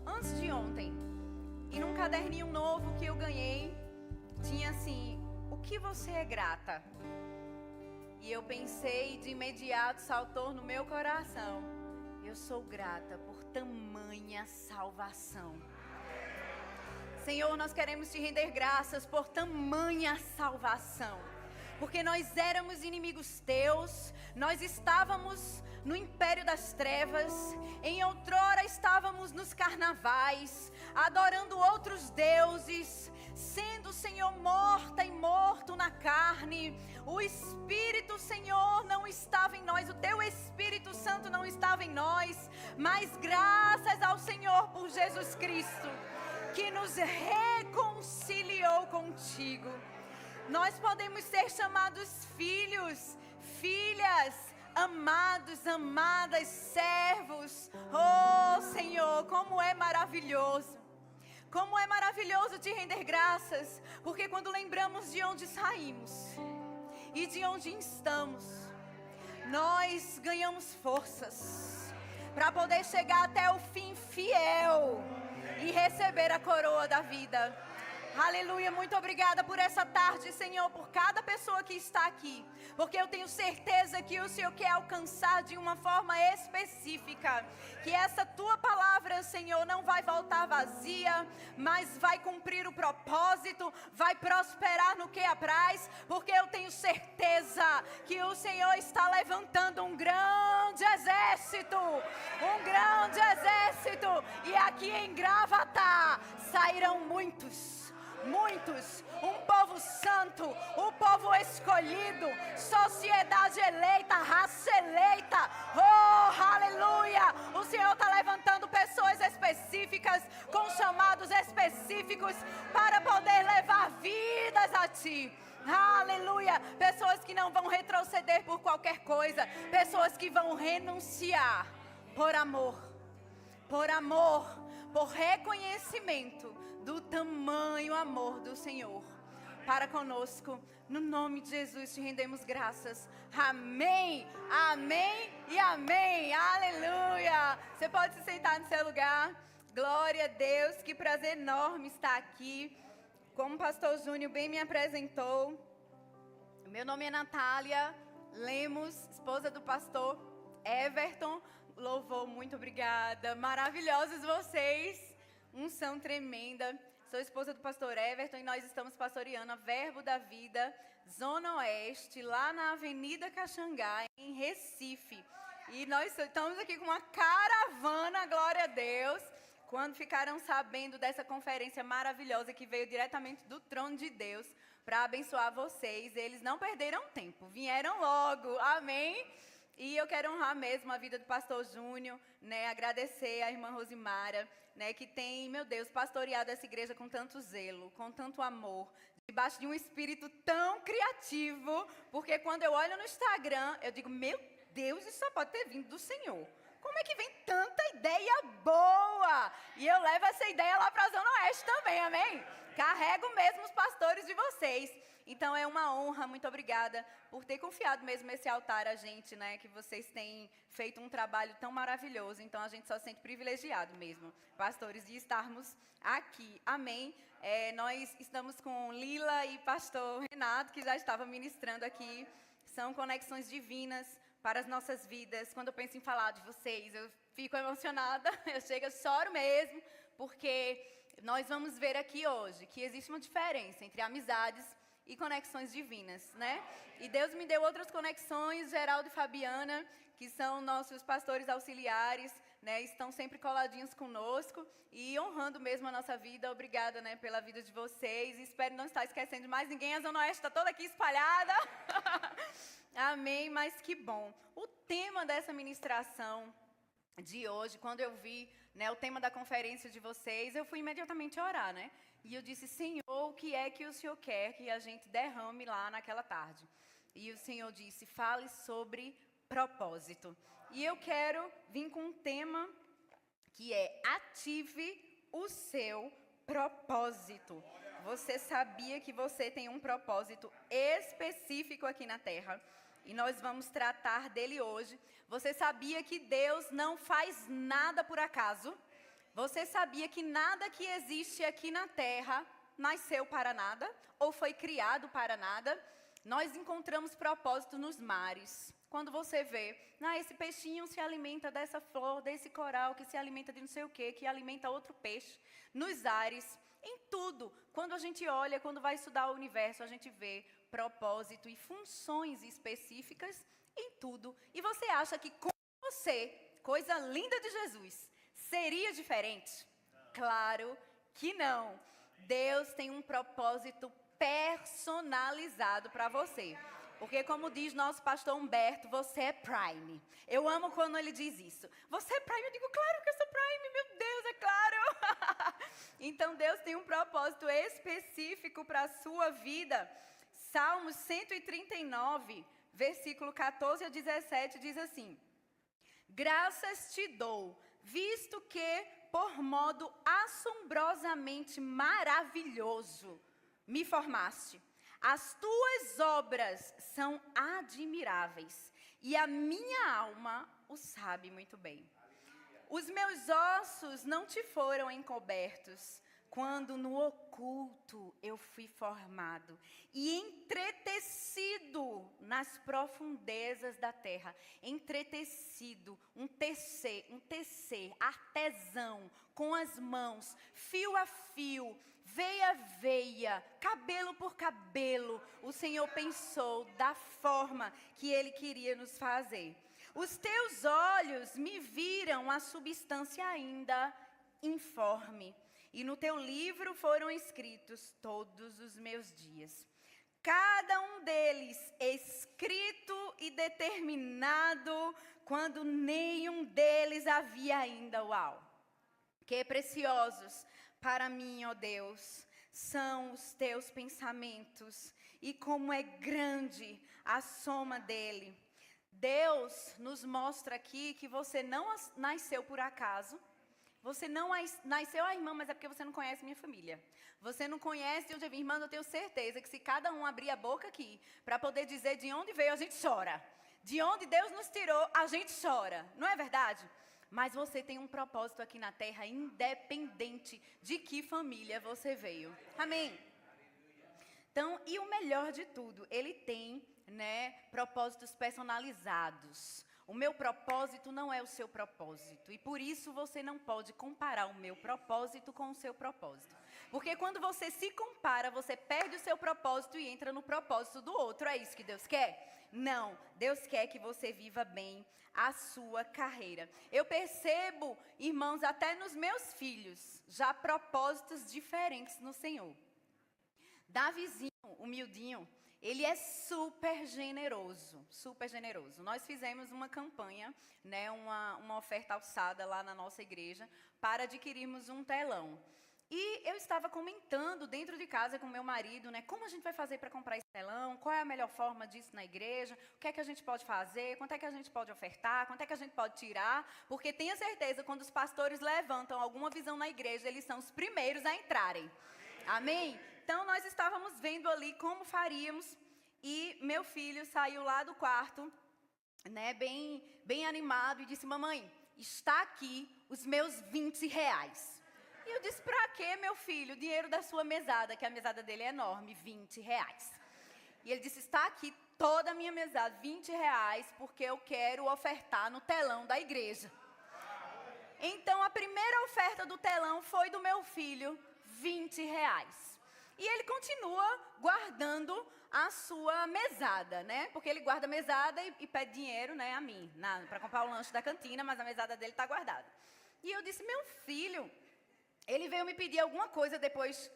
antes de ontem. E num caderninho novo que eu ganhei, tinha assim: o que você é grata? E eu pensei, de imediato saltou no meu coração: eu sou grata por tamanha salvação. Senhor, nós queremos te render graças por tamanha salvação. Porque nós éramos inimigos teus, nós estávamos no império das trevas, em outrora estávamos nos carnavais, adorando outros deuses, sendo, Senhor, morta e morto na carne. O Espírito, Senhor, não estava em nós, o teu Espírito Santo não estava em nós, mas graças ao Senhor por Jesus Cristo, que nos reconciliou contigo. Nós podemos ser chamados filhos, filhas, amados, amadas, servos. Oh, Senhor, como é maravilhoso. Como é maravilhoso te render graças, porque quando lembramos de onde saímos e de onde estamos, nós ganhamos forças para poder chegar até o fim fiel e receber a coroa da vida. Aleluia, muito obrigada por essa tarde, Senhor, por cada pessoa que está aqui, porque eu tenho certeza que o Senhor quer alcançar de uma forma específica, que essa tua palavra, Senhor, não vai voltar vazia, mas vai cumprir o propósito, vai prosperar no que apraz, porque eu tenho certeza que o Senhor está levantando um grande exército, e aqui em Gravatá sairão muitos, um povo santo, um povo escolhido, sociedade eleita, raça eleita. Oh, aleluia! O Senhor está levantando pessoas específicas, com chamados específicos, para poder levar vidas a Ti. Aleluia! Pessoas que não vão retroceder por qualquer coisa, pessoas que vão renunciar por amor, por reconhecimento do tamanho amor do Senhor para conosco. No nome de Jesus te rendemos graças. Amém, amém e amém. Aleluia. Você pode se sentar no seu lugar. Glória a Deus, que prazer enorme estar aqui. Como o pastor Júnior bem me apresentou, meu nome é Natália Lemos, esposa do pastor Everton. Louvor, muito obrigada. Maravilhosos vocês. Unção tremenda. Sou esposa do pastor Everton e nós estamos pastoreando a Verbo da Vida, Zona Oeste, lá na Avenida Caxangá, em Recife. E nós estamos aqui com uma caravana, glória a Deus. Quando ficaram sabendo dessa conferência maravilhosa que veio diretamente do trono de Deus para abençoar vocês, eles não perderam tempo, vieram logo. Amém? E eu quero honrar mesmo a vida do pastor Júnior, né, agradecer a irmã Rosimara, né, que tem, meu Deus, pastoreado essa igreja com tanto zelo, com tanto amor, debaixo de um espírito tão criativo, porque quando eu olho no Instagram, eu digo, meu Deus, isso só pode ter vindo do Senhor. Como é que vem tanta ideia boa? E eu levo essa ideia lá para a Zona Oeste também, amém? Carrego mesmo os pastores de vocês. Então é uma honra, muito obrigada por ter confiado mesmo esse altar a gente, né? Que vocês têm feito um trabalho tão maravilhoso. Então a gente só se sente privilegiado mesmo, pastores, de estarmos aqui. Amém? Nós estamos com Lila e pastor Renato, que já estava ministrando aqui. São conexões divinas para as nossas vidas. Quando eu penso em falar de vocês, eu fico emocionada, eu choro mesmo, porque nós vamos ver aqui hoje que existe uma diferença entre amizades e conexões divinas, né? E Deus me deu outras conexões, Geraldo e Fabiana, que são nossos pastores auxiliares, né? Estão sempre coladinhos conosco e honrando mesmo a nossa vida. Obrigada, né, pela vida de vocês. Espero não estar esquecendo de mais ninguém. A Zona Oeste está toda aqui espalhada. Amém, mas que bom. O tema dessa ministração de hoje, quando eu vi, né, o tema da conferência de vocês, eu fui imediatamente orar, né? E eu disse, Senhor, o que é que o Senhor quer que a gente derrame lá naquela tarde? E o Senhor disse, fale sobre propósito. E eu quero vir com um tema que é ative o seu propósito. Você sabia que você tem um propósito específico aqui na Terra? E nós vamos tratar dele hoje. Você sabia que Deus não faz nada por acaso? Você sabia que nada que existe aqui na terra nasceu para nada ou foi criado para nada? Nós encontramos propósito nos mares. Quando você vê, esse peixinho se alimenta dessa flor, desse coral, que se alimenta de não sei o quê, que alimenta outro peixe. Nos ares, em tudo. Quando a gente olha, quando vai estudar o universo, a gente vê propósito e funções específicas em tudo. E você acha que com você, coisa linda de Jesus, seria diferente? Claro que não. Deus tem um propósito personalizado para você. Porque como diz nosso pastor Humberto, você é Prime. Eu amo quando ele diz isso. Você é Prime? Eu digo, claro que eu sou Prime, meu Deus, é claro. Então Deus tem um propósito específico para a sua vida. Salmos 139, versículo 14 a 17 diz assim: graças te dou, visto que por modo assombrosamente maravilhoso me formaste. As tuas obras são admiráveis e a minha alma o sabe muito bem. Os meus ossos não te foram encobertos, quando no oculto eu fui formado e entretecido nas profundezas da terra. Entretecido, um tecer, artesão, com as mãos, fio a fio, veia a veia, cabelo por cabelo, o Senhor pensou da forma que Ele queria nos fazer. Os teus olhos me viram a substância ainda informe, e no teu livro foram escritos todos os meus dias, cada um deles escrito e determinado, quando nenhum deles havia ainda. Uau! Que preciosos para mim, ó Deus, são os teus pensamentos, e como é grande a soma dele. Deus nos mostra aqui que você não nasceu por acaso. Você não nasceu, irmã, mas é porque você não conhece minha família. Você não conhece de onde eu vim, irmã, eu tenho certeza que se cada um abrir a boca aqui, para poder dizer de onde veio, a gente chora. De onde Deus nos tirou, a gente chora. Não é verdade? Mas você tem um propósito aqui na terra, independente de que família você veio. Amém? Então, e o melhor de tudo, ele tem, propósitos personalizados. O meu propósito não é o seu propósito. E por isso você não pode comparar o meu propósito com o seu propósito. Porque quando você se compara, você perde o seu propósito e entra no propósito do outro. É isso que Deus quer? Não. Deus quer que você viva bem a sua carreira. Eu percebo, irmãos, até nos meus filhos, já propósitos diferentes no Senhor. Davizinho, humildinho, ele é super generoso, super generoso. Nós fizemos uma campanha, uma oferta alçada lá na nossa igreja, para adquirirmos um telão. E eu estava comentando dentro de casa com meu marido, como a gente vai fazer para comprar esse telão, qual é a melhor forma disso na igreja, o que é que a gente pode fazer, quanto é que a gente pode ofertar, quanto é que a gente pode tirar, porque tenha certeza, quando os pastores levantam alguma visão na igreja, eles são os primeiros a entrarem. Amém? Então, nós estávamos vendo ali como faríamos, e meu filho saiu lá do quarto, bem animado, e disse: mamãe, está aqui os meus 20 reais. E eu disse: pra quê, meu filho? O dinheiro da sua mesada, que a mesada dele é enorme, 20 reais. E ele disse: está aqui toda a minha mesada, 20 reais, porque eu quero ofertar no telão da igreja. Então, a primeira oferta do telão foi do meu filho, 20 reais. E ele continua guardando a sua mesada, porque ele guarda a mesada e pede dinheiro, a mim, para comprar o lanche da cantina, mas a mesada dele está guardada. E eu disse: meu filho, ele veio me pedir alguma coisa depois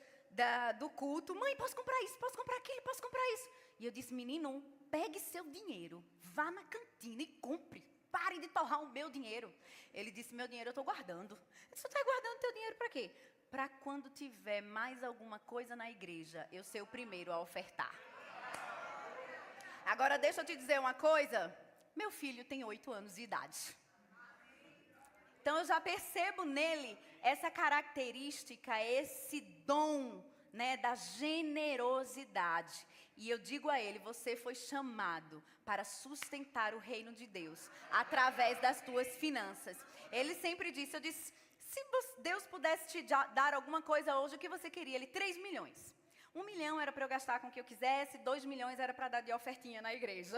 do culto. Mãe, posso comprar isso, posso comprar aquilo, posso comprar isso. E eu disse: menino, pegue seu dinheiro, vá na cantina e compre. Pare de torrar o meu dinheiro. Ele disse: meu dinheiro eu estou guardando. Eu disse: você está guardando teu dinheiro para quê? Para quando tiver mais alguma coisa na igreja, eu ser o primeiro a ofertar. Agora deixa eu te dizer uma coisa. Meu filho tem 8 anos de idade. Então eu já percebo nele essa característica, esse dom, da generosidade. E eu digo a ele: você foi chamado para sustentar o reino de Deus através das tuas finanças. Ele sempre disse, eu disse: Deus pudesse te dar alguma coisa hoje, o que você queria? Ele, 3 milhões. 1 milhão era para eu gastar com o que eu quisesse, 2 milhões era para dar de ofertinha na igreja.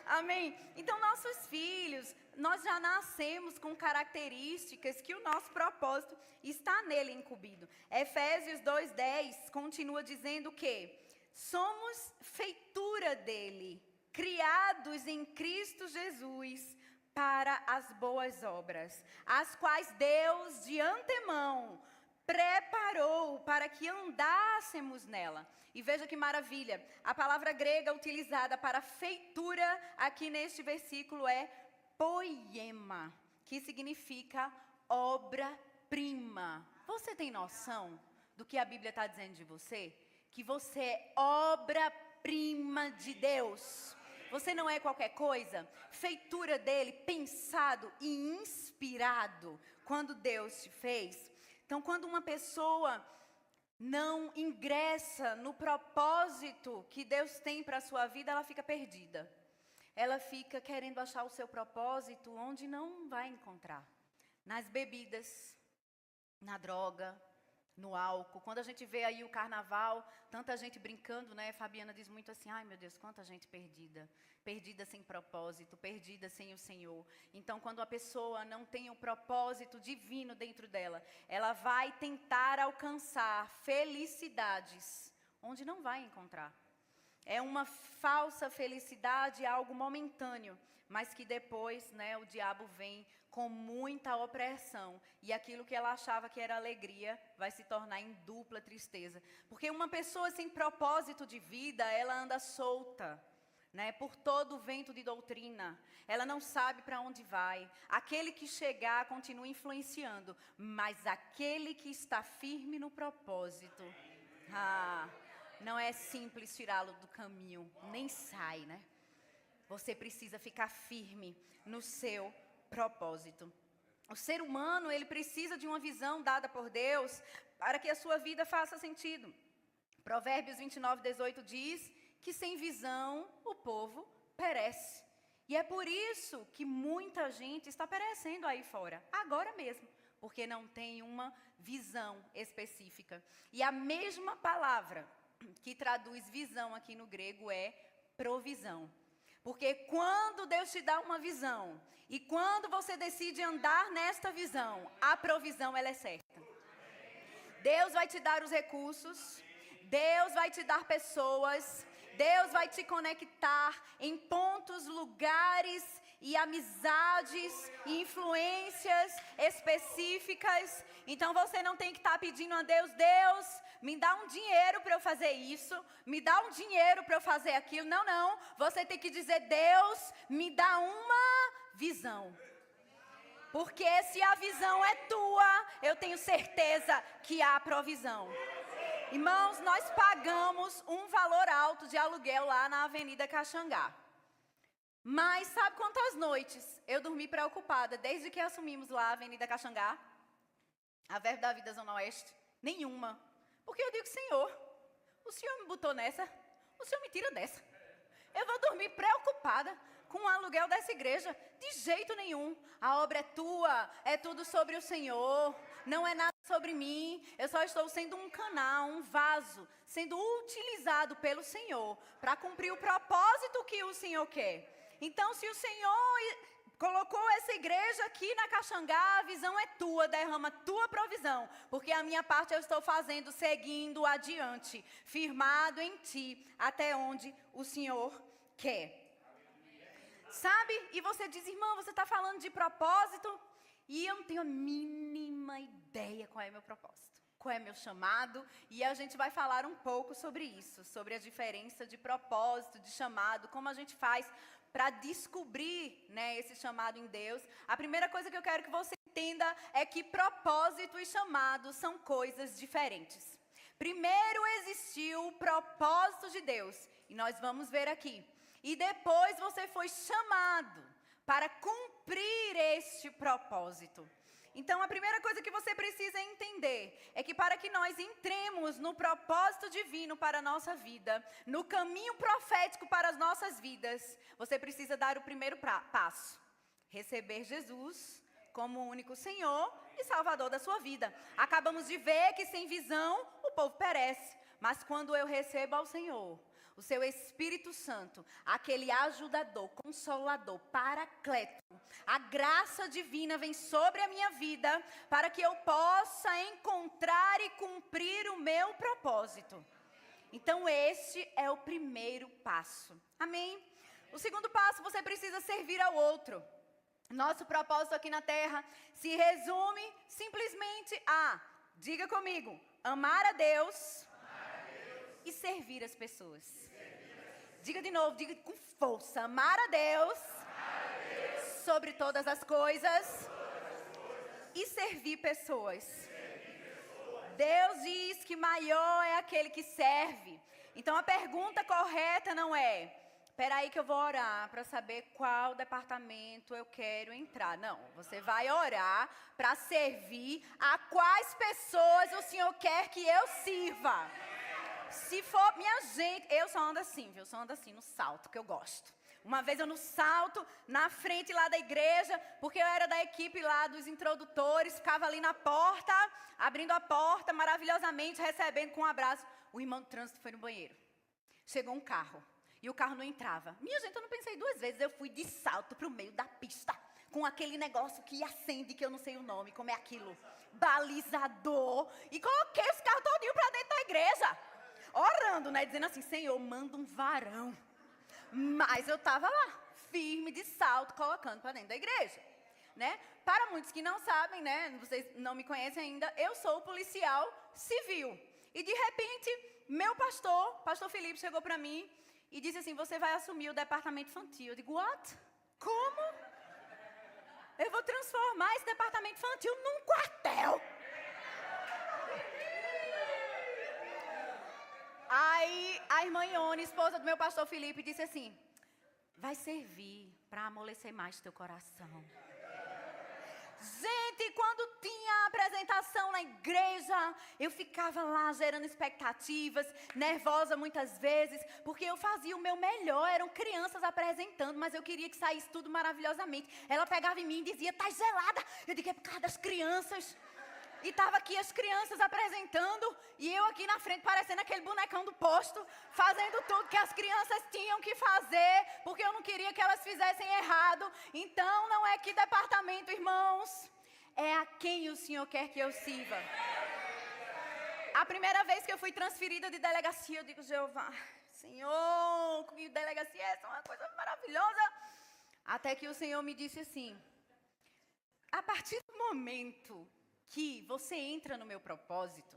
Amém? Então, nossos filhos, nós já nascemos com características que o nosso propósito está nele incumbido. Efésios 2:10 continua dizendo que somos feitura dele, criados em Cristo Jesus para as boas obras, as quais Deus de antemão preparou para que andássemos nela. E veja que maravilha, a palavra grega utilizada para feitura aqui neste versículo é poiema, que significa obra-prima. Você tem noção do que a Bíblia está dizendo de você? Que você é obra-prima de Deus. Você não é qualquer coisa, feitura dele, pensado e inspirado quando Deus te fez. Então, quando uma pessoa não ingressa no propósito que Deus tem para a sua vida, ela fica perdida. Ela fica querendo achar o seu propósito onde não vai encontrar. Nas bebidas, na droga, no álcool. Quando a gente vê aí o carnaval, tanta gente brincando, né? Fabiana diz muito assim, ai meu Deus, quanta gente perdida. Perdida sem propósito, perdida sem o Senhor. Então, quando a pessoa não tem o propósito divino dentro dela, ela vai tentar alcançar felicidades onde não vai encontrar. É uma falsa felicidade, algo momentâneo, mas que depois, né, o diabo vem com muita opressão. E aquilo que ela achava que era alegria vai se tornar em dupla tristeza. Porque uma pessoa sem propósito de vida, ela anda solta, né, por todo o vento de doutrina. Ela não sabe para onde vai. Aquele que chegar continua influenciando, mas aquele que está firme no propósito, não é simples tirá-lo do caminho, nem sai, né? Você precisa ficar firme no seu propósito. O ser humano, ele precisa de uma visão dada por Deus para que a sua vida faça sentido. Provérbios 29:18 diz que sem visão o povo perece. E é por isso que muita gente está perecendo aí fora, agora mesmo, porque não tem uma visão específica. E a mesma palavra que traduz visão aqui no grego é provisão. Porque quando Deus te dá uma visão e quando você decide andar nesta visão, a provisão ela é certa. Deus vai te dar os recursos, Deus vai te dar pessoas, Deus vai te conectar em pontos, lugares e amizades e influências específicas. Então você não tem que estar pedindo a Deus, Deus, me dá um dinheiro para eu fazer isso, me dá um dinheiro para eu fazer aquilo. Não, não. Você tem que dizer, Deus, me dá uma visão. Porque se a visão é tua, eu tenho certeza que há provisão. Irmãos, nós pagamos um valor alto de aluguel lá na Avenida Caxangá. Mas sabe quantas noites eu dormi preocupada desde que assumimos lá a Avenida Caxangá? A Verbo da Vida Zona Oeste? Nenhuma. Porque eu digo, Senhor, o Senhor me botou nessa, o Senhor me tira dessa. Eu vou dormir preocupada com o aluguel dessa igreja? De jeito nenhum. A obra é tua, é tudo sobre o Senhor, não é nada sobre mim. Eu só estou sendo um canal, um vaso, sendo utilizado pelo Senhor para cumprir o propósito que o Senhor quer. Então, se o Senhor colocou essa igreja aqui na Caxangá, a visão é tua, derrama tua provisão, porque a minha parte eu estou fazendo, seguindo adiante, firmado em ti, até onde o Senhor quer. Sabe? E você diz, irmão, você está falando de propósito, e eu não tenho a mínima ideia qual é meu propósito, qual é meu chamado, e a gente vai falar um pouco sobre isso, sobre a diferença de propósito, de chamado, como a gente faz para descobrir, né, esse chamado em Deus. A primeira coisa que eu quero que você entenda é que propósito e chamado são coisas diferentes. Primeiro existiu o propósito de Deus, e nós vamos ver aqui. E depois você foi chamado para cumprir este propósito. Então, a primeira coisa que você precisa entender é que para que nós entremos no propósito divino para a nossa vida, no caminho profético para as nossas vidas, você precisa dar o primeiro passo. Receber Jesus como o único Senhor e Salvador da sua vida. Acabamos de ver que sem visão o povo perece. Mas quando eu recebo ao Senhor, o seu Espírito Santo, aquele ajudador, consolador, paracleto, a graça divina vem sobre a minha vida para que eu possa encontrar e cumprir o meu propósito. Então este é o primeiro passo. Amém? O segundo passo, você precisa servir ao outro. Nosso propósito aqui na terra se resume simplesmente a, diga comigo, amar a Deus e servir as pessoas. Diga de novo, diga com força. Amar a Deus sobre todas as coisas e servir pessoas. Deus diz que maior é aquele que serve. Então a pergunta correta não é: espera aí que eu vou orar para saber qual departamento eu quero entrar. Não, você vai orar para servir a quais pessoas o Senhor quer que eu sirva. Se for, minha gente, eu só ando assim, viu? Eu só ando assim, no salto, que eu gosto. Uma vez eu no salto, na frente lá da igreja, porque eu era da equipe lá dos introdutores, ficava ali na porta, abrindo a porta, maravilhosamente, recebendo com um abraço. O irmão do trânsito foi no banheiro. Chegou um carro, e o carro não entrava. Minha gente, eu não pensei duas vezes, eu fui de salto pro meio da pista, com aquele negócio que acende, que eu não sei o nome, como é aquilo? Balizador. E coloquei os carros todinho pra dentro da igreja. Orando, né? Dizendo assim, Senhor, manda um varão. Mas eu estava lá, firme, de salto, colocando para dentro da igreja. Né? Para muitos que não sabem, né? Vocês não me conhecem ainda, eu sou policial civil. E de repente, meu pastor Felipe, chegou para mim e disse assim, você vai assumir o departamento infantil. Eu digo, what? Como? Eu vou transformar esse departamento infantil num quartel. Aí a irmã Ione, esposa do meu pastor Felipe, disse assim, vai servir para amolecer mais teu coração. Gente, quando tinha a apresentação na igreja, eu ficava lá gerando expectativas, nervosa muitas vezes, porque eu fazia o meu melhor, eram crianças apresentando, mas eu queria que saísse tudo maravilhosamente. Ela pegava em mim e dizia, tá gelada. Eu digo, é por causa das crianças. E estava aqui as crianças apresentando, e eu aqui na frente parecendo aquele bonecão do posto, fazendo tudo que as crianças tinham que fazer, porque eu não queria que elas fizessem errado. Então não é que departamento, irmãos, é a quem o Senhor quer que eu sirva. A primeira vez que eu fui transferida de delegacia, eu digo, Jeová, Senhor, que delegacia é essa? Uma coisa maravilhosa. Até que o Senhor me disse assim, a partir do momento que você entra no meu propósito,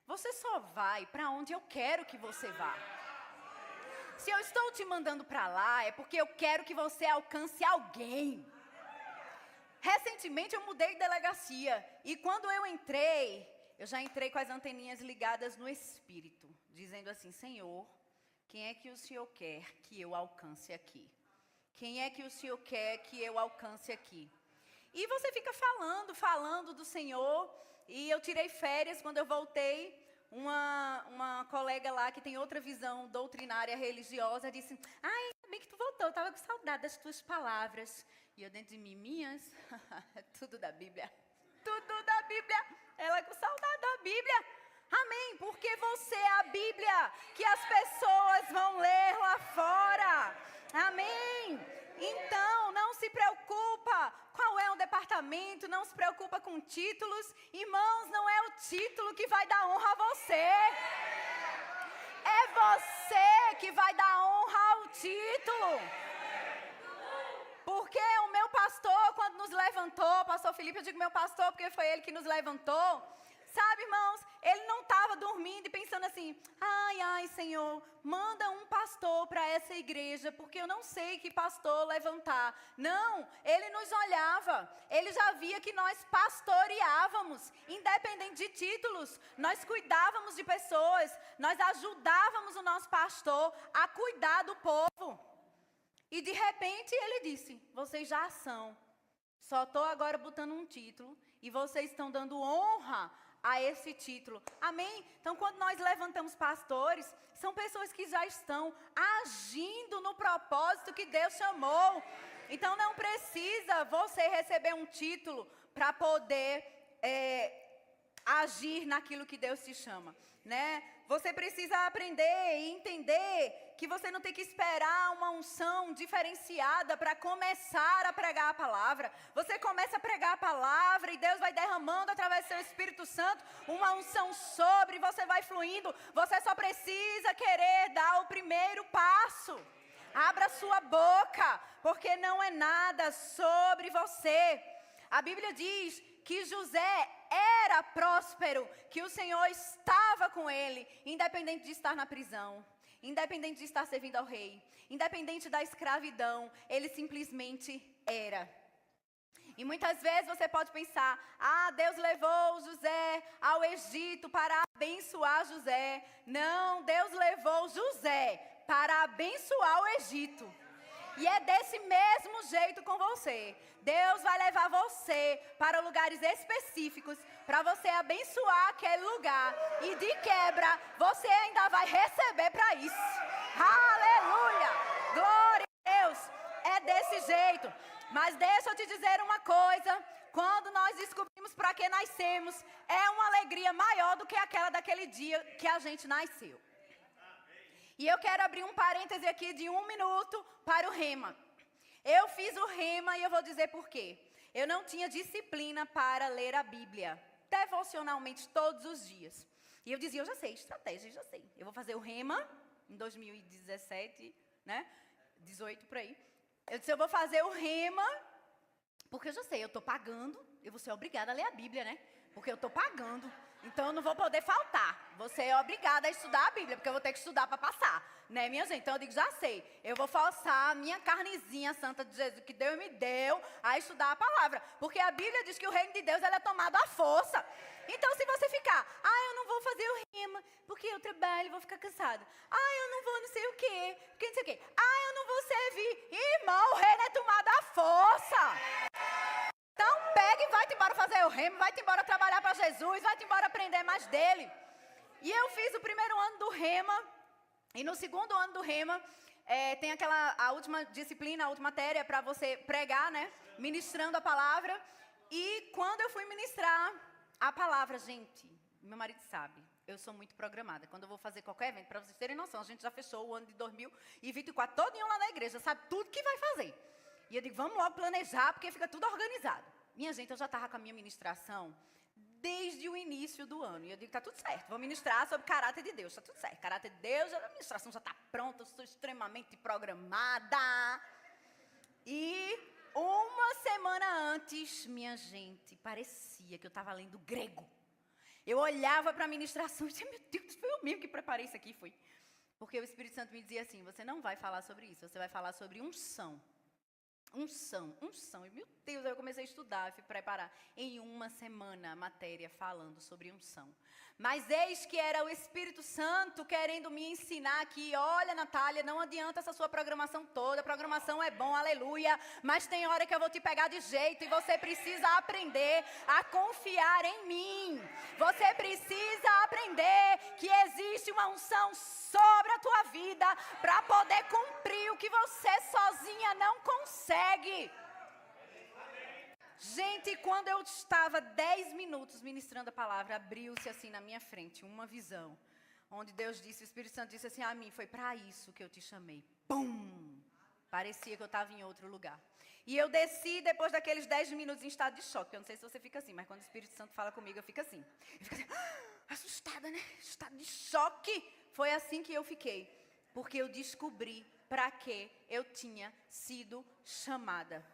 você só vai para onde eu quero que você vá. Se eu estou te mandando para lá, é porque eu quero que você alcance alguém. Recentemente eu mudei de delegacia, e quando eu entrei, eu já entrei com as anteninhas ligadas no Espírito, dizendo assim, Senhor, quem é que o Senhor quer que eu alcance aqui? Quem é que o Senhor quer que eu alcance aqui? E você fica falando do Senhor. E eu tirei férias, quando eu voltei, uma colega lá que tem outra visão doutrinária religiosa disse, ai, ainda bem que tu voltou, eu estava com saudade das tuas palavras. E eu dentro de mim, minhas, tudo da Bíblia. Tudo da Bíblia. Ela com saudade da Bíblia. Amém, porque você é a Bíblia que as pessoas vão ler lá fora. Amém. Então, não se preocupa qual é o departamento, não se preocupa com títulos. Irmãos, não é o título que vai dar honra a você. É você que vai dar honra ao título. Porque o meu pastor, quando nos levantou, pastor Felipe, eu digo meu pastor porque foi ele que nos levantou. Sabe, irmãos, ele não estava dormindo e pensando assim, ai, Senhor, manda um pastor para essa igreja, porque eu não sei que pastor levantar. Não, ele nos olhava, ele já via que nós pastoreávamos, independente de títulos, nós cuidávamos de pessoas, nós ajudávamos o nosso pastor a cuidar do povo. E de repente ele disse, vocês já são, só estou agora botando um título e vocês estão dando honra a esse título. Amém? Então, quando nós levantamos pastores, são pessoas que já estão agindo no propósito que Deus chamou. Então, não precisa você receber um título para poder agir naquilo que Deus te chama, né? Você precisa aprender e entender que você não tem que esperar uma unção diferenciada para começar a pregar a palavra. Você começa a pregar a palavra e Deus vai derramando através do seu Espírito Santo uma unção sobre, você vai fluindo. Você só precisa querer dar o primeiro passo. Abra sua boca, porque não é nada sobre você. A Bíblia diz que José era próspero, que o Senhor estava com ele, independente de estar na prisão, independente de estar servindo ao rei, independente da escravidão, ele simplesmente era. E muitas vezes você pode pensar, Deus levou José ao Egito para abençoar José. Não, Deus levou José para abençoar o Egito. E é desse mesmo jeito com você. Deus vai levar você para lugares específicos para você abençoar aquele lugar. E de quebra, você ainda vai receber para isso. Aleluia! Glória a Deus! É desse jeito. Mas deixa eu te dizer uma coisa. Quando nós descobrimos para que nascemos, é uma alegria maior do que aquela daquele dia que a gente nasceu. E eu quero abrir um parêntese aqui de 1 minuto para o rema. Eu fiz o rema e eu vou dizer por quê. Eu não tinha disciplina para ler a Bíblia, devocionalmente todos os dias. E eu dizia, eu já sei, estratégia, já sei. Eu vou fazer o rema em 2017, né? 18 por aí. Eu disse, eu vou fazer o rema, porque eu já sei, eu estou pagando, eu vou ser obrigada a ler a Bíblia, né? Porque eu estou pagando. Então, eu não vou poder faltar. Você é obrigada a estudar a Bíblia, porque eu vou ter que estudar para passar. Né, minha gente? Então, eu digo, já sei. Eu vou forçar a minha carnezinha santa de Jesus, que Deus me deu, a estudar a palavra. Porque a Bíblia diz que o reino de Deus é tomado à força. Então, se você ficar, eu não vou fazer o rema, porque eu trabalho e vou ficar cansado. Eu não vou não sei o quê, porque não sei o quê. Eu não vou servir. Irmão, o reino é tomado à força. Então, pega e vai-te embora fazer o remo, vai-te embora trabalhar para Jesus, vai-te embora aprender mais dele. E eu fiz o primeiro ano do rema, e no segundo ano do rema, tem a última disciplina, a última matéria para você pregar, né? Ministrando a palavra. E quando eu fui ministrar a palavra, gente, meu marido sabe, eu sou muito programada. Quando eu vou fazer qualquer evento, para vocês terem noção, a gente já fechou o ano de 2024 todinho lá na igreja, sabe tudo que vai fazer. E eu digo, vamos logo planejar, porque fica tudo organizado. Minha gente, eu já estava com a minha ministração desde o início do ano. E eu digo, está tudo certo, vou ministrar sobre caráter de Deus, está tudo certo. Caráter de Deus, a ministração já está pronta, eu sou extremamente programada. E uma semana antes, minha gente, parecia que eu estava lendo grego. Eu olhava para a ministração e dizia, meu Deus, foi eu mesmo que preparei isso aqui, foi. Porque o Espírito Santo me dizia assim, você não vai falar sobre isso, você vai falar sobre unção. Unção. E, meu Deus, aí eu comecei a estudar, fui preparar em uma semana a matéria falando sobre unção. Mas eis que era o Espírito Santo querendo me ensinar que, olha, Natália, não adianta essa sua programação toda, a programação é bom, aleluia, mas tem hora que eu vou te pegar de jeito e você precisa aprender a confiar em mim. Você precisa aprender que existe uma unção sobre a tua vida para poder cumprir o que você sozinha não consegue. Gente, quando eu estava 10 minutos ministrando a palavra, abriu-se assim na minha frente uma visão, onde Deus disse, o Espírito Santo disse assim a mim, foi para isso que eu te chamei. Pum! Parecia que eu estava em outro lugar. E eu desci depois daqueles 10 minutos em estado de choque. Eu não sei se você fica assim, mas quando o Espírito Santo fala comigo, eu fico assim. Eu fico assim, assustada, né? Estado de choque. Foi assim que eu fiquei. Porque eu descobri para que eu tinha sido chamada.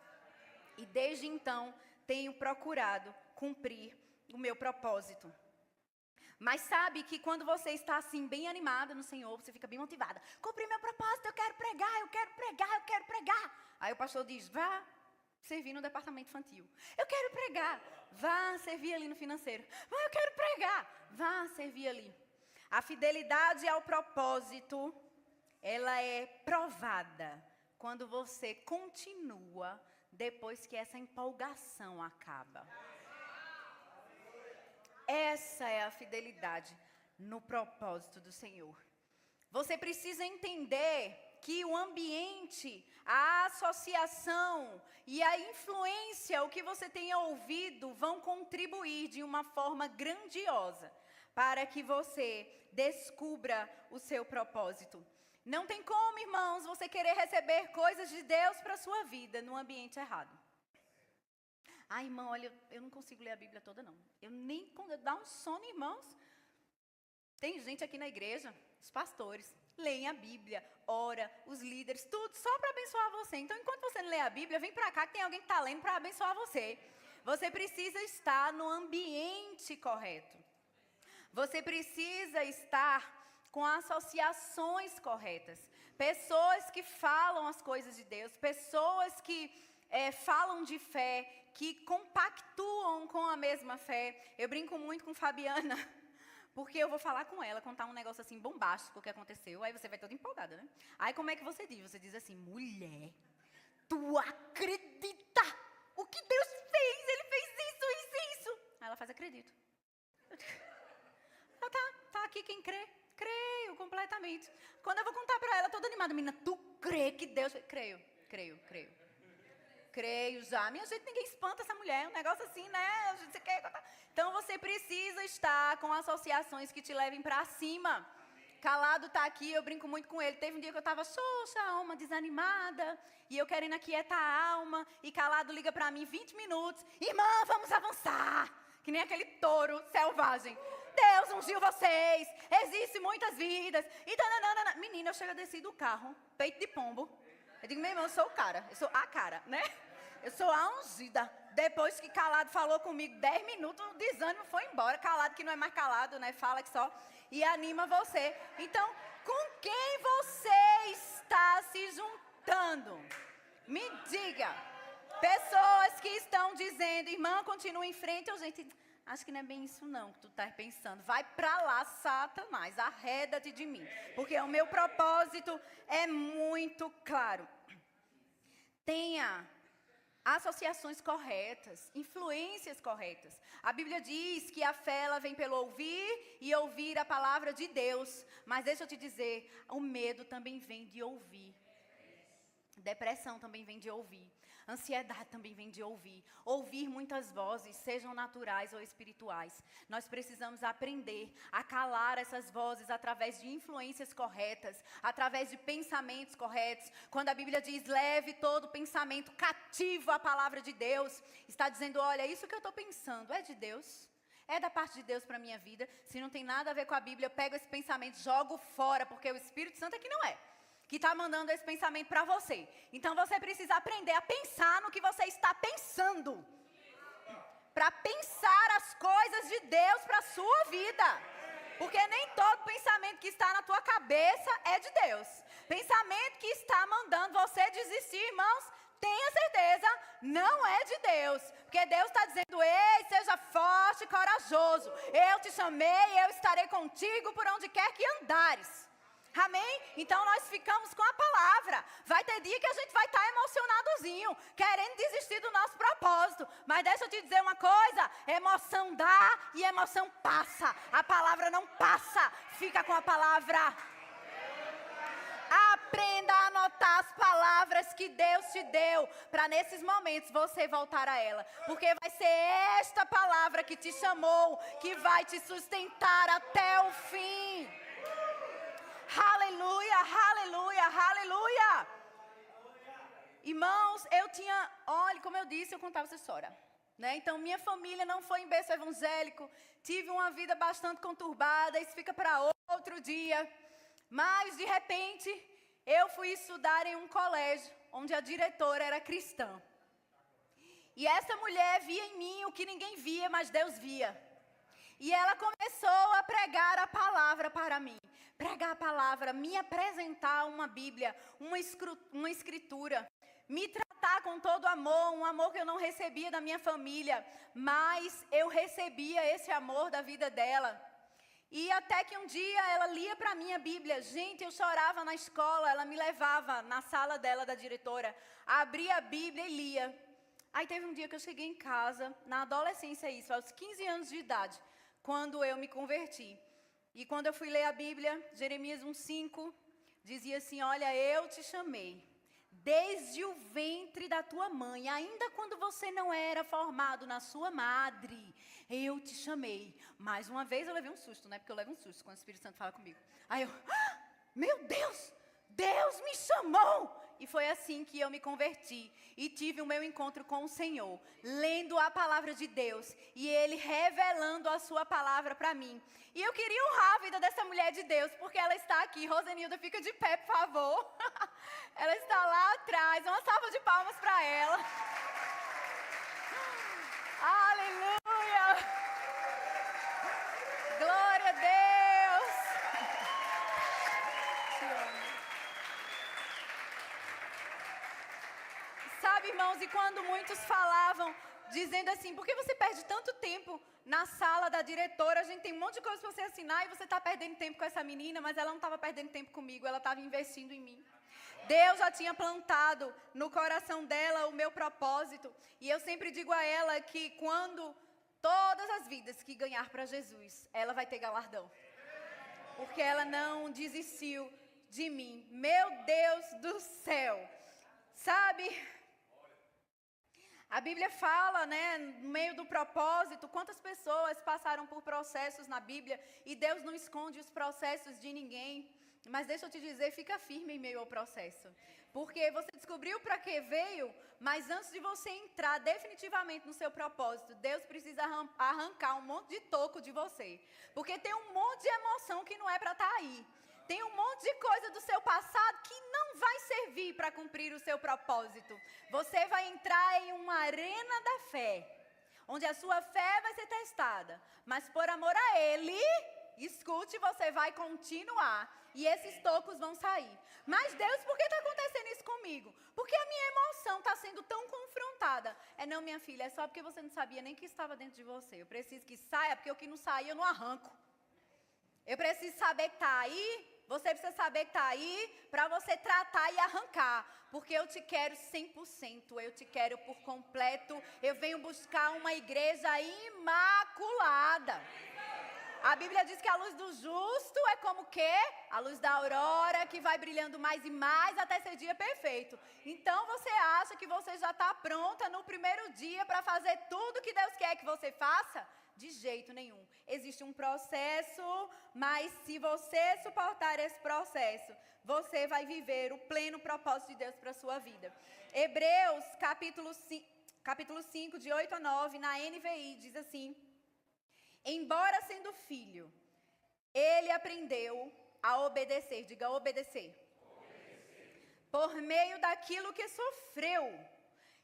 E desde então, tenho procurado cumprir o meu propósito. Mas sabe que quando você está assim, bem animada no Senhor, você fica bem motivada. Cumpri meu propósito, eu quero pregar, eu quero pregar, eu quero pregar. Aí o pastor diz, vá servir no departamento infantil. Eu quero pregar, vá servir ali no financeiro. Eu quero pregar, vá servir ali. A fidelidade ao propósito, ela é provada quando você continua depois que essa empolgação acaba. Essa é a fidelidade no propósito do Senhor. Você precisa entender que o ambiente, a associação e a influência, o que você tenha ouvido, vão contribuir de uma forma grandiosa para que você descubra o seu propósito. Não tem como, irmãos, você querer receber coisas de Deus para a sua vida no ambiente errado. Ai, irmão, olha, eu não consigo ler a Bíblia toda, não. Eu nem, quando dá um sono, irmãos. Tem gente aqui na igreja, os pastores, leem a Bíblia, ora, os líderes, tudo só para abençoar você. Então, enquanto você não lê a Bíblia, vem para cá que tem alguém que está lendo para abençoar você. Você precisa estar no ambiente correto. Você precisa estar com associações corretas. Pessoas que falam as coisas de Deus, pessoas que falam de fé, que compactuam com a mesma fé. Eu brinco muito com Fabiana, porque eu vou falar com ela, contar um negócio assim bombástico que aconteceu, aí você vai toda empolgada, né? Aí como é que você diz? Você diz assim, mulher, tu acredita o que Deus fez? Ele fez isso. Aí ela faz, acredito. Ela tá aqui quem crê? Creio completamente. Quando eu vou contar pra ela toda animada, menina, tu crê que Deus fez? Creio já. Minha gente, ninguém espanta essa mulher. Um negócio assim, né? Você quer contar? Então, você precisa estar com associações que te levem para cima. Calado está aqui, eu brinco muito com ele. Teve um dia que eu estava xoxa, alma desanimada, e eu querendo aquietar a alma, e Calado liga para mim 20 minutos. Irmã, vamos avançar. Que nem aquele touro selvagem. Deus ungiu vocês, existem muitas vidas. E tananana. Menina, eu chego a descer do carro, peito de pombo. Eu digo, meu irmão, eu sou o cara, eu sou a cara, né? Eu sou a ungida. Depois que Calado falou comigo 10 minutos, o desânimo foi embora. Calado que não é mais calado, né? Fala que só. E anima você. Então, com quem você está se juntando? Me diga. Pessoas que estão dizendo, irmã, continua em frente. Eu, gente, acho que não é bem isso não que tu estás pensando. Vai pra lá, Satanás, arreda-te de mim. Porque o meu propósito é muito claro. Tenha associações corretas, influências corretas. A Bíblia diz que a fé ela vem pelo ouvir e ouvir a palavra de Deus. Mas deixa eu te dizer, o medo também vem de ouvir. Depressão também vem de ouvir. Ansiedade também vem de ouvir. Ouvir muitas vozes, sejam naturais ou espirituais. Nós precisamos aprender a calar essas vozes através de influências corretas, através de pensamentos corretos. Quando a Bíblia diz, leve todo pensamento cativo à palavra de Deus, está dizendo, olha, isso que eu estou pensando é de Deus? É da parte de Deus para a minha vida? Se não tem nada a ver com a Bíblia, eu pego esse pensamento, jogo fora, porque o Espírito Santo é que não é. Que está mandando esse pensamento para você. Então, você precisa aprender a pensar no que você está pensando. Para pensar as coisas de Deus para a sua vida. Porque nem todo pensamento que está na tua cabeça é de Deus. Pensamento que está mandando você desistir, irmãos, tenha certeza, não é de Deus. Porque Deus está dizendo, ei, seja forte e corajoso. Eu te chamei, eu estarei contigo por onde quer que andares. Amém? Então nós ficamos com a palavra. Vai ter dia que a gente vai estar emocionadozinho, querendo desistir do nosso propósito. Mas deixa eu te dizer uma coisa, emoção dá e emoção passa. A palavra não passa, fica com a palavra. Aprenda a anotar as palavras que Deus te deu, para nesses momentos você voltar a ela. Porque vai ser esta palavra que te chamou, que vai te sustentar até o fim. Aleluia, aleluia, aleluia. Irmãos, olha, como eu disse, eu contava essa história, né? Então, minha família não foi em berço evangélico, tive uma vida bastante conturbada, isso fica para outro dia. Mas, de repente, eu fui estudar em um colégio, onde a diretora era cristã. E essa mulher via em mim o que ninguém via, mas Deus via. E ela começou a pregar a palavra para mim. Pregar a palavra, me apresentar uma Bíblia, uma escritura. Me tratar com todo amor, um amor que eu não recebia da minha família. Mas eu recebia esse amor da vida dela. E até que um dia ela lia para mim a Bíblia. Gente, eu chorava na escola, ela me levava na sala dela, da diretora. Abria a Bíblia e lia. Aí teve um dia que eu cheguei em casa, na adolescência isso, aos 15 anos de idade, quando eu me converti. E quando eu fui ler a Bíblia, Jeremias 1:5, dizia assim: olha, eu te chamei desde o ventre da tua mãe, ainda quando você não era formado na sua madre, eu te chamei. Mais uma vez eu levei um susto, né? Porque eu levo um susto quando o Espírito Santo fala comigo. Aí eu, meu Deus, Deus me chamou! E foi assim que eu me converti e tive o meu encontro com o Senhor, lendo a palavra de Deus e Ele revelando a sua palavra para mim. E eu queria honrar a vida dessa mulher de Deus, porque ela está aqui. Rosenilda, fica de pé, por favor. Ela está lá atrás. Uma salva de palmas para ela. Aleluia! Glória a Deus! Te amo. Sabe, irmãos, e quando muitos falavam, dizendo assim: por que você perde tanto tempo na sala da diretora? A gente tem um monte de coisa para você assinar e você está perdendo tempo com essa menina. Mas ela não estava perdendo tempo comigo, ela estava investindo em mim. Deus já tinha plantado no coração dela o meu propósito. E eu sempre digo a ela que quando todas as vidas que ganhar para Jesus, ela vai ter galardão. Porque ela não desistiu de mim. Meu Deus do céu. Sabe? A Bíblia fala, né, no meio do propósito, quantas pessoas passaram por processos na Bíblia e Deus não esconde os processos de ninguém. Mas deixa eu te dizer, fica firme em meio ao processo. Porque você descobriu para que veio, mas antes de você entrar definitivamente no seu propósito, Deus precisa arrancar um monte de toco de você. Porque tem um monte de emoção que não é para estar aí. Tem um monte de coisa do seu passado que não vai servir para cumprir o seu propósito. Você vai entrar em uma arena da fé, onde a sua fé vai ser testada. Mas por amor a Ele, escute, você vai continuar. E esses tocos vão sair. Mas Deus, por que está acontecendo isso comigo? Porque a minha emoção está sendo tão confrontada. Não, minha filha, é só porque você não sabia nem que estava dentro de você. Eu preciso que saia, porque o que não sair eu não arranco. Eu preciso saber que está aí. Você precisa saber que está aí para você tratar e arrancar. Porque eu te quero 100%. Eu te quero por completo. Eu venho buscar uma igreja imaculada. A Bíblia diz que a luz do justo é como o quê? A luz da aurora que vai brilhando mais e mais até ser dia perfeito. Então você acha que você já está pronta no primeiro dia para fazer tudo que Deus quer que você faça? De jeito nenhum. Existe um processo, mas se você suportar esse processo, você vai viver o pleno propósito de Deus para a sua vida. Hebreus, capítulo 5, de 8 a 9, na NVI, diz assim: embora sendo filho, ele aprendeu a obedecer. Diga obedecer. Por meio daquilo que sofreu.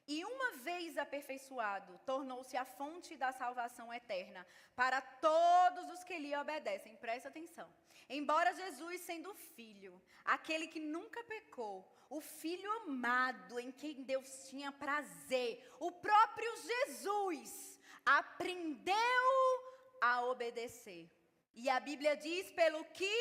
E uma vez aperfeiçoado, tornou-se a fonte da salvação eterna para todos os que lhe obedecem. Presta atenção. Embora Jesus, sendo filho, aquele que nunca pecou, o filho amado em quem Deus tinha prazer, o próprio Jesus aprendeu a obedecer. E a Bíblia diz, pelo que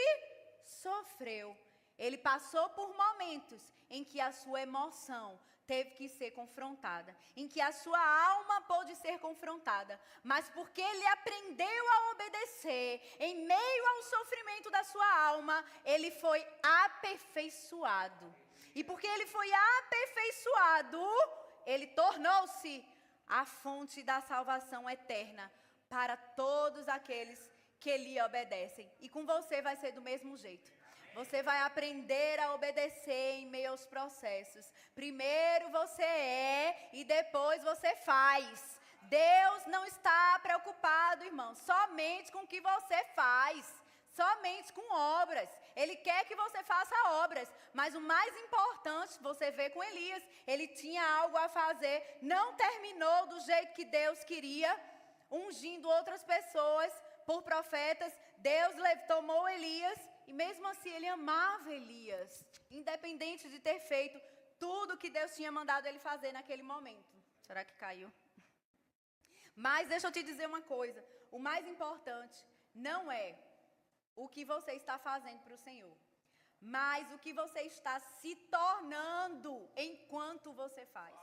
sofreu. Ele passou por momentos em que a sua emoção teve que ser confrontada, em que a sua alma pôde ser confrontada, mas porque ele aprendeu a obedecer, em meio ao sofrimento da sua alma, ele foi aperfeiçoado. E porque ele foi aperfeiçoado, ele tornou-se a fonte da salvação eterna para todos aqueles que lhe obedecem. E com você vai ser do mesmo jeito. Você vai aprender a obedecer em meio aos processos. Primeiro você é e depois você faz. Deus não está preocupado, irmão, somente com o que você faz. Somente com obras. Ele quer que você faça obras. Mas o mais importante, você vê com Elias, ele tinha algo a fazer. Não terminou do jeito que Deus queria, ungindo outras pessoas por profetas. Deus tomou Elias e mesmo assim ele amava Elias, independente de ter feito tudo que Deus tinha mandado ele fazer naquele momento. Será que caiu? Mas deixa eu te dizer uma coisa, o mais importante não é o que você está fazendo para o Senhor, mas o que você está se tornando enquanto você faz.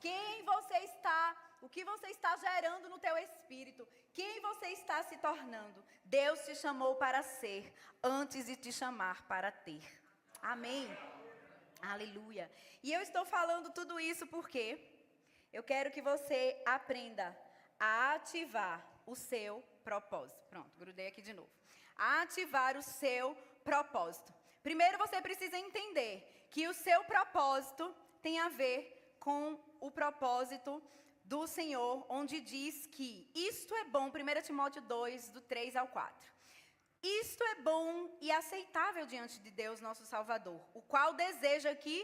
Quem você está, o que você está gerando no teu espírito, quem você está se tornando. Deus te chamou para ser, antes de te chamar para ter. Amém. Aleluia. E eu estou falando tudo isso porque eu quero que você aprenda a ativar o seu propósito. Pronto, grudei aqui de novo. A ativar o seu propósito. Primeiro você precisa entender que o seu propósito tem a ver com o propósito do Senhor, onde diz que isto é bom, 1 Timóteo 2, do 3 ao 4. Isto é bom e aceitável diante de Deus, nosso Salvador, o qual deseja que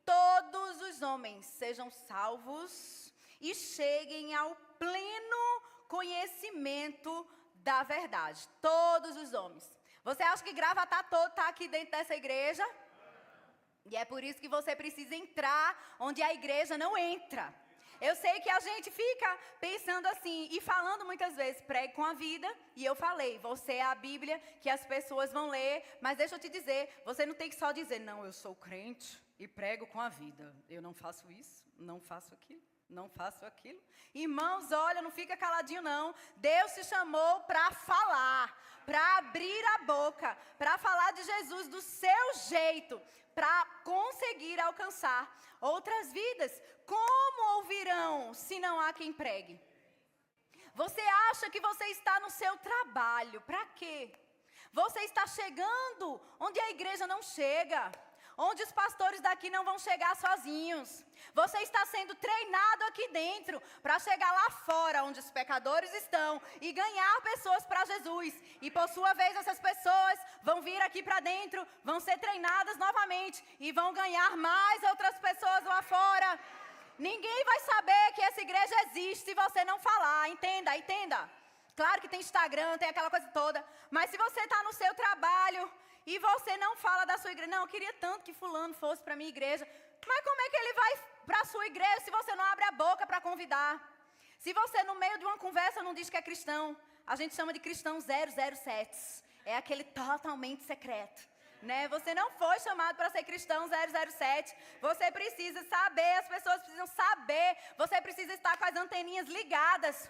todos os homens sejam salvos e cheguem ao pleno conhecimento da verdade. Todos os homens. Você acha que Gravatá todo está aqui dentro dessa igreja? E é por isso que você precisa entrar onde a igreja não entra. Eu sei que a gente fica pensando assim e falando muitas vezes, pregue com a vida. E eu falei, você é a Bíblia que as pessoas vão ler. Mas deixa eu te dizer, você não tem que só dizer, não, eu sou crente e prego com a vida. Eu não faço isso, não faço aquilo, não faço aquilo. Irmãos, olha, não fica caladinho não. Deus te chamou para falar, para abrir a boca, para falar de Jesus do seu jeito, para conseguir alcançar outras vidas. Como ouvirão se não há quem pregue? Você acha que você está no seu trabalho, para quê? Você está chegando onde a igreja não chega, onde os pastores daqui não vão chegar sozinhos. Você está sendo treinado aqui dentro para chegar lá fora, onde os pecadores estão, e ganhar pessoas para Jesus. E por sua vez, essas pessoas vão vir aqui para dentro, vão ser treinadas novamente e vão ganhar mais outras pessoas lá fora. Ninguém vai saber que essa igreja existe se você não falar, entenda, entenda. Claro que tem Instagram, tem aquela coisa toda, mas se você está no seu trabalho e você não fala da sua igreja, não, eu queria tanto que fulano fosse para a minha igreja, mas como é que ele vai para a sua igreja se você não abre a boca para convidar? Se você no meio de uma conversa não diz que é cristão, a gente chama de cristão 007, é aquele totalmente secreto. Né? Você não foi chamado para ser cristão 007, você precisa saber, as pessoas precisam saber, você precisa estar com as anteninhas ligadas.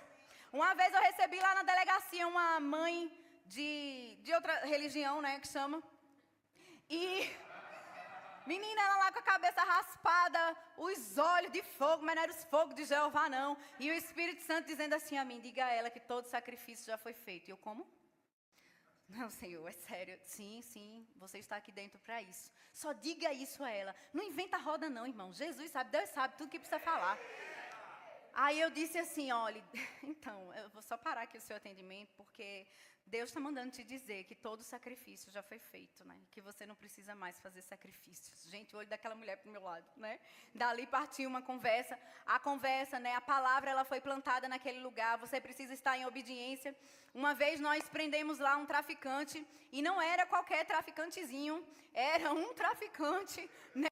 Uma vez eu recebi lá na delegacia uma mãe de outra religião, né, que chama, e menina, ela lá com a cabeça raspada, os olhos de fogo, mas não era os fogos de Jeová não, e o Espírito Santo dizendo assim a mim, diga a ela que todo sacrifício já foi feito. E eu, como? Não, Senhor, é sério. Sim, sim, você está aqui dentro para isso. Só diga isso a ela. Não inventa roda não, irmão. Jesus sabe, Deus sabe tudo que precisa falar. Aí eu disse assim, olha, então, eu vou só parar aqui o seu atendimento, porque Deus está mandando te dizer que todo sacrifício já foi feito, né? Que você não precisa mais fazer sacrifícios. Gente, o olho daquela mulher para o meu lado, né? Dali partiu uma conversa. A conversa, né? A palavra, ela foi plantada naquele lugar. Você precisa estar em obediência. Uma vez nós prendemos lá um traficante, e não era qualquer traficantezinho, era um traficante, né?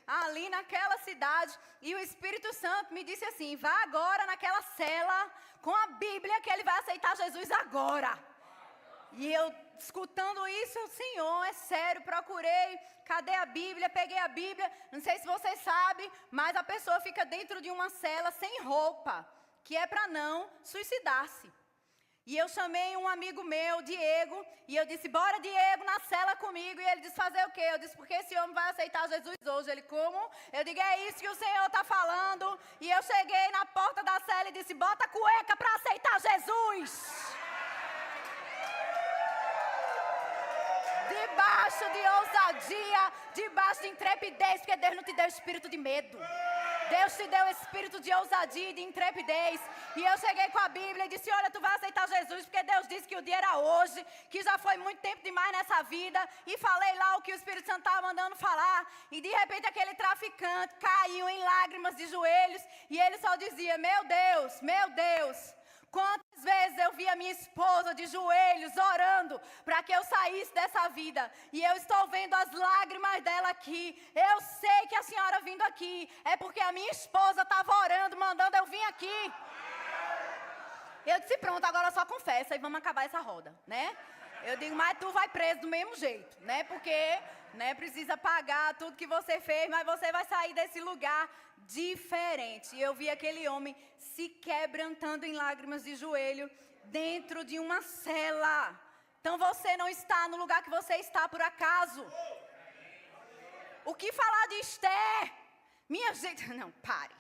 Ali naquela cidade, e o Espírito Santo me disse assim, vá agora naquela cela com a Bíblia que ele vai aceitar Jesus agora. E eu escutando isso, Senhor, é sério, procurei, cadê a Bíblia, peguei a Bíblia, não sei se vocês sabem, mas a pessoa fica dentro de uma cela sem roupa, que é para não suicidar-se. E eu chamei um amigo meu, Diego, e eu disse, bora Diego, na cela comigo. E ele disse, fazer o quê? Eu disse, porque esse homem vai aceitar Jesus hoje. Ele, como? Eu digo, é isso que o Senhor está falando. E eu cheguei na porta da cela e disse, bota a cueca para aceitar Jesus. Debaixo de ousadia, debaixo de intrepidez, porque Deus não te deu espírito de medo. Deus te deu espírito de ousadia e de intrepidez. E eu cheguei com a Bíblia e disse, olha, tu vai aceitar Jesus, porque Deus disse que o dia era hoje, que já foi muito tempo demais nessa vida. E falei lá o que o Espírito Santo estava mandando falar. E de repente aquele traficante caiu em lágrimas de joelhos. E ele só dizia, meu Deus, quantas vezes eu vi a minha esposa de joelhos orando para que eu saísse dessa vida. E eu estou vendo as lágrimas dela aqui. Eu sei que a senhora vindo aqui é porque a minha esposa estava orando, mandando eu vir aqui. Eu disse, pronto, agora só confessa e vamos acabar essa roda, né? Eu digo, mas tu vai preso do mesmo jeito, né? Porque, né, precisa pagar tudo que você fez, mas você vai sair desse lugar diferente. E eu vi aquele homem se quebrantando em lágrimas de joelho dentro de uma cela. Então você não está no lugar que você está por acaso. o que falar de Esther? Minha gente, não, pare.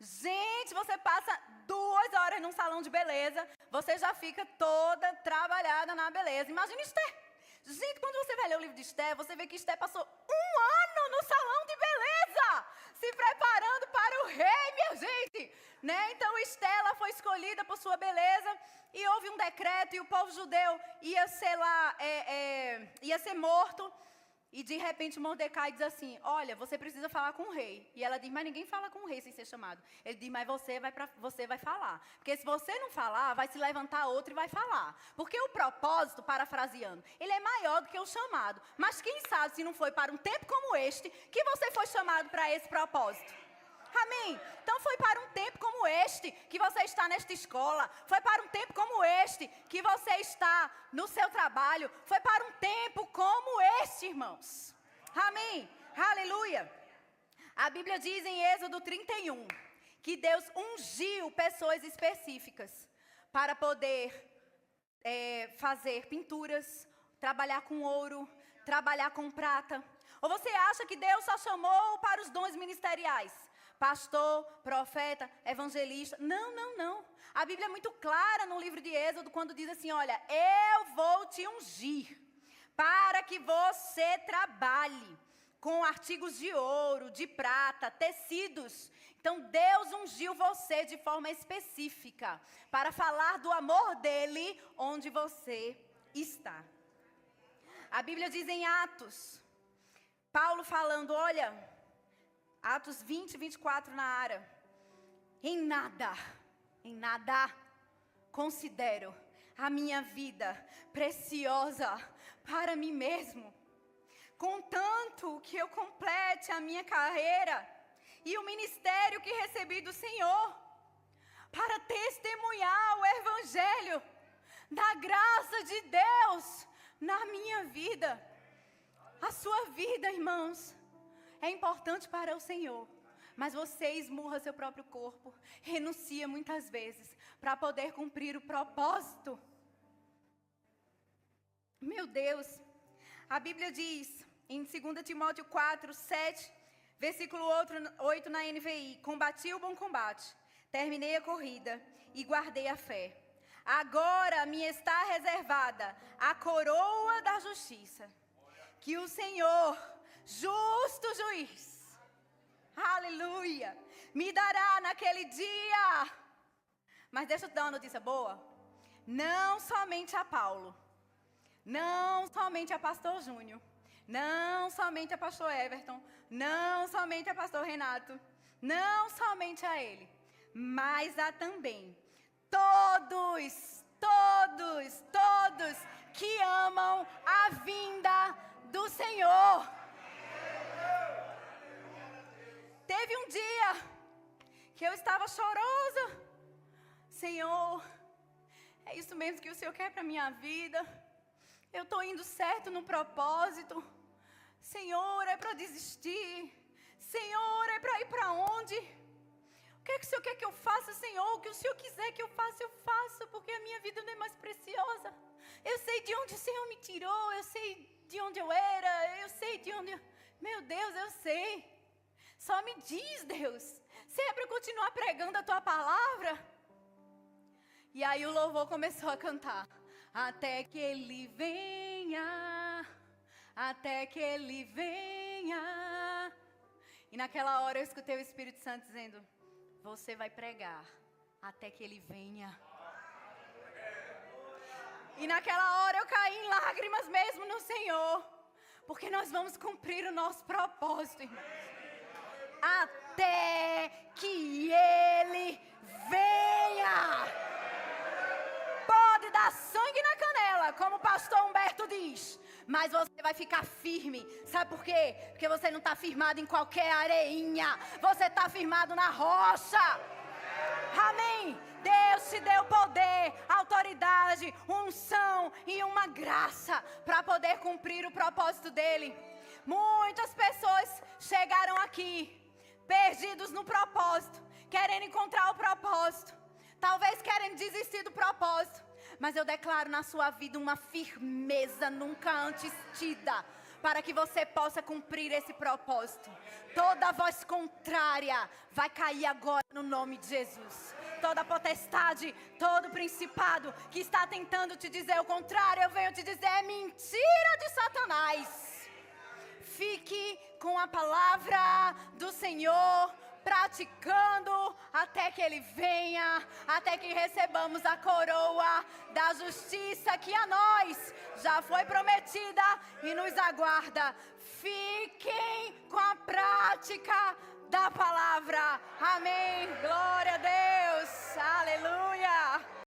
Gente, você passa 2 horas num salão de beleza, você já fica toda trabalhada na beleza. Imagina Esther. Gente, quando você vai ler o livro de Esther, você vê que Esther passou 1 ano no salão de beleza, se preparando para o rei, minha gente. Né? Então Esther, ela foi escolhida por sua beleza, e houve um decreto, e o povo judeu ia ser lá, ia ser morto. E de repente Mordecai diz assim, olha, você precisa falar com o rei. E ela diz, mas ninguém fala com o rei sem ser chamado. Ele diz, mas você vai falar. Porque se você não falar, vai se levantar outro e vai falar. Porque o propósito, parafraseando, ele é maior do que o chamado. Mas quem sabe se não foi para um tempo como este, que você foi chamado para esse propósito. Amém? Então foi para um tempo como este que você está nesta escola. Foi para um tempo como este que você está no seu trabalho. Foi para um tempo como este, irmãos. Amém? Aleluia. A Bíblia diz em Êxodo 31 que Deus ungiu pessoas específicas para poder fazer pinturas, trabalhar com ouro, trabalhar com prata. Ou você acha que Deus só chamou para os dons ministeriais? Pastor, profeta, evangelista. Não, não, não. A Bíblia é muito clara no livro de Êxodo quando diz assim, olha, eu vou te ungir para que você trabalhe com artigos de ouro, de prata, tecidos. Então Deus ungiu você de forma específica para falar do amor dele onde você está. A Bíblia diz em Atos, Paulo falando, olha, Atos 20, 24 na área. Em nada considero a minha vida preciosa para mim mesmo. Contanto que eu complete a minha carreira e o ministério que recebi do Senhor, para testemunhar o Evangelho da graça de Deus na minha vida. A sua vida, irmãos, é importante para o Senhor, mas você esmurra seu próprio corpo, renuncia muitas vezes para poder cumprir o propósito. Meu Deus, a Bíblia diz em 2 Timóteo 4, 7, versículo 8 na NVI, combati o bom combate, terminei a corrida e guardei a fé. Agora me está reservada a coroa da justiça, que o Senhor, justo juiz, aleluia, me dará naquele dia. Mas deixa eu te dar uma notícia boa. Não somente a Paulo, não somente a pastor Júnior, não somente a pastor Everton, não somente a pastor Renato, não somente a ele, mas a também todos que amam a vinda do Senhor. Teve um dia que eu estava chorosa. Senhor, é isso mesmo que o Senhor quer para a minha vida? Eu estou indo certo no propósito? Senhor, é para desistir? Senhor, é para ir para onde? O que é que o Senhor quer que eu faça, Senhor? O que o Senhor quiser que eu faço, porque a minha vida não é mais preciosa. Eu sei de onde o Senhor me tirou, eu sei de onde eu era, eu sei de onde... Meu Deus, eu sei. Só me diz, Deus, se é para continuar pregando a Tua palavra. E aí o louvor começou a cantar. Até que Ele venha, até que Ele venha. E naquela hora eu escutei o Espírito Santo dizendo, você vai pregar até que Ele venha. E naquela hora eu caí em lágrimas mesmo no Senhor, porque nós vamos cumprir o nosso propósito, irmãos. Até que Ele venha. Pode dar sangue na canela, como o pastor Humberto diz, mas você vai ficar firme. Sabe por quê? Porque você não está firmado em qualquer areinha, você está firmado na rocha. Amém? Deus te deu poder, autoridade, unção e uma graça para poder cumprir o propósito dele. Muitas pessoas chegaram aqui perdidos no propósito, querendo encontrar o propósito, talvez querem desistir do propósito, mas eu declaro na sua vida uma firmeza nunca antes tida, para que você possa cumprir esse propósito. Toda voz contrária vai cair agora no nome de Jesus. Toda potestade, todo principado que está tentando te dizer o contrário, eu venho te dizer, é mentira de Satanás. Fique com a palavra do Senhor, praticando até que Ele venha, até que recebamos a coroa da justiça que a nós já foi prometida e nos aguarda. Fiquem com a prática da palavra. Amém. Glória a Deus. Aleluia.